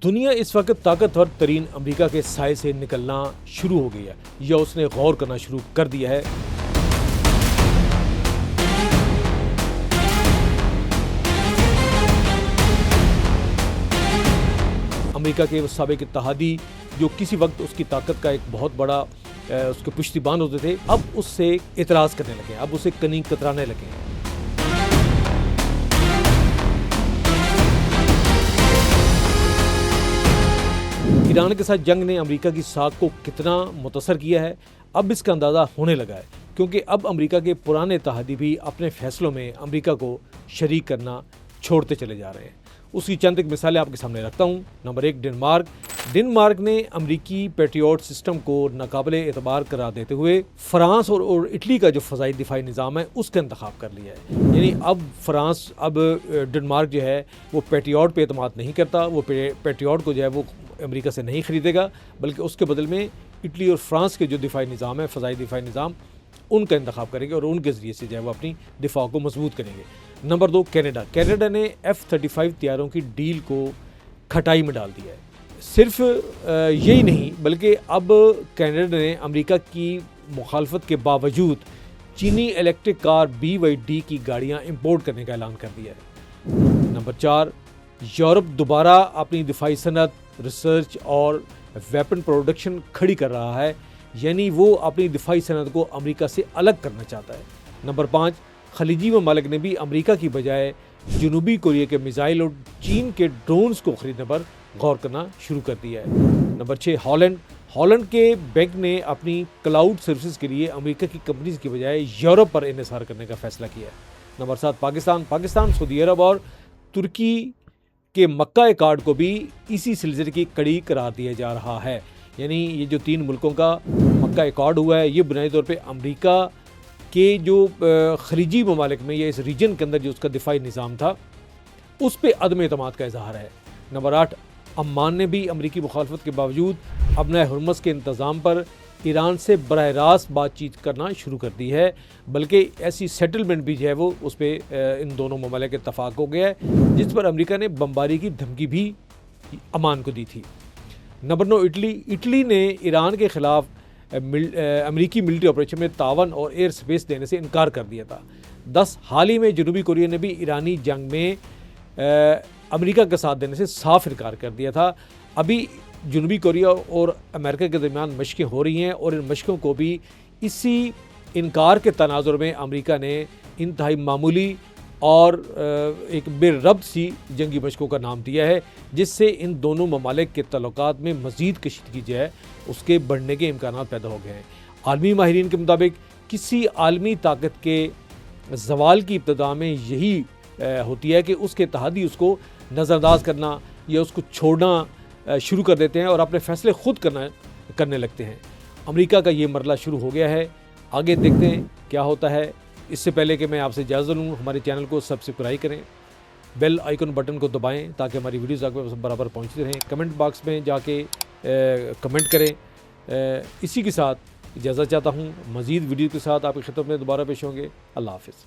دنیا اس وقت طاقتور ترین امریکہ کے سائے سے نکلنا شروع ہو گئی ہے یا اس نے غور کرنا شروع کر دیا ہے۔ امریکہ کے سابق اتحادی جو کسی وقت اس کی طاقت کا ایک بہت بڑا اس کے پشتیبان ہوتے تھے، اب اس سے اعتراض کرنے لگے، اب اسے کنی کترانے لگے ہیں۔ ایران کے ساتھ جنگ نے امریکہ کی ساکھ کو کتنا متاثر کیا ہے، اب اس کا اندازہ ہونے لگا ہے، کیونکہ اب امریکہ کے پرانے اتحادی بھی اپنے فیصلوں میں امریکہ کو شریک کرنا چھوڑتے چلے جا رہے ہیں۔ اس کی چند ایک مثالیں آپ کے سامنے رکھتا ہوں۔ نمبر 1، ڈنمارک نے امریکی پیٹریوٹ سسٹم کو ناقابل اعتبار قرار دیتے ہوئے فرانس اور اٹلی کا جو فضائی دفاعی نظام ہے اس کا انتخاب کر لیا ہے۔ یعنی اب ڈنمارک جو ہے وہ پیٹریوٹ پہ اعتماد نہیں کرتا، وہ پیٹریوٹ کو جو ہے وہ امریکہ سے نہیں خریدے گا، بلکہ اس کے بدل میں اٹلی اور فرانس کے جو دفاعی نظام ہے، فضائی دفاعی نظام، ان کا انتخاب کریں گے اور ان کے ذریعے سے جو ہے وہ اپنی دفاع کو مضبوط کریں گے۔ نمبر 2، کینیڈا نے F-35 طیاروں کی ڈیل کو کھٹائی میں ڈال دیا ہے۔ صرف یہی نہیں بلکہ اب کینیڈا نے امریکہ کی مخالفت کے باوجود چینی الیکٹرک کار BYD کی گاڑیاں امپورٹ کرنے کا اعلان کر دیا ہے۔ نمبر 4، یورپ دوبارہ اپنی دفاعی صنعت، ریسرچ اور ویپن پروڈکشن کھڑی کر رہا ہے، یعنی وہ اپنی دفاعی صنعت کو امریکہ سے الگ کرنا چاہتا ہے۔ نمبر 5، خلیجی ممالک نے بھی امریکہ کی بجائے جنوبی کوریا کے میزائل اور چین کے ڈرونز کو خریدنے پر غور کرنا شروع کر دیا ہے۔ نمبر 6، ہالینڈ کے بینک نے اپنی کلاؤڈ سروسز کے لیے امریکہ کی کمپنیز کی بجائے یورپ پر انحصار کرنے کا فیصلہ کیا ہے۔ نمبر 7، پاکستان سعودی عرب اور ترکی کے مکہ ایکارڈ کو بھی اسی سلسلے کی کڑی قرار دیا جا رہا ہے۔ یعنی یہ جو 3 ملکوں کا مکہ ایکارڈ ہوا ہے، یہ بنیادی طور پہ امریکہ کہ جو خلیجی ممالک میں یا اس ریجن کے اندر جو اس کا دفاعی نظام تھا اس پہ عدم اعتماد کا اظہار ہے۔ نمبر 8، عمان نے بھی امریکی مخالفت کے باوجود ابنائے ہرمز کے انتظام پر ایران سے براہ راست بات چیت کرنا شروع کر دی ہے، بلکہ ایسی سیٹلمنٹ بھی جو ہے وہ اس پہ ان دونوں ممالک اتفاق ہو گیا ہے، جس پر امریکہ نے بمباری کی دھمکی بھی عمان کو دی تھی۔ نمبر 9، اٹلی نے ایران کے خلاف امریکی ملٹری آپریشن میں تعاون اور ایئر سپیس دینے سے انکار کر دیا تھا۔ 10، حال ہی میں جنوبی کوریا نے بھی ایرانی جنگ میں امریکہ کا ساتھ دینے سے صاف انکار کر دیا تھا۔ ابھی جنوبی کوریا اور امریکہ کے درمیان مشقیں ہو رہی ہیں اور ان مشقوں کو بھی اسی انکار کے تناظر میں امریکہ نے انتہائی معمولی اور ایک بے ربط سی جنگی مشقوں کا نام دیا ہے، جس سے ان دونوں ممالک کے تعلقات میں مزید کشیدگی جو ہے اس کے بڑھنے کے امکانات پیدا ہو گئے ہیں۔ عالمی ماہرین کے مطابق کسی عالمی طاقت کے زوال کی ابتدا میں یہی ہوتی ہے کہ اس کے اتحادی اس کو نظر انداز کرنا یا اس کو چھوڑنا شروع کر دیتے ہیں اور اپنے فیصلے خود کرنے لگتے ہیں۔ امریکہ کا یہ مرحلہ شروع ہو گیا ہے، آگے دیکھتے ہیں کیا ہوتا ہے۔ اس سے پہلے کہ میں آپ سے اجازت لوں، ہمارے چینل کو سبسکرائب کریں، بیل آئیکن بٹن کو دبائیں تاکہ ہماری ویڈیوز آپ کو برابر پہنچتی رہیں، کمنٹ باکس میں جا کے کمنٹ کریں۔ اسی کے ساتھ اجازت چاہتا ہوں، مزید ویڈیو کے ساتھ آپ کی خدمت میں دوبارہ پیش ہوں گے۔ اللہ حافظ۔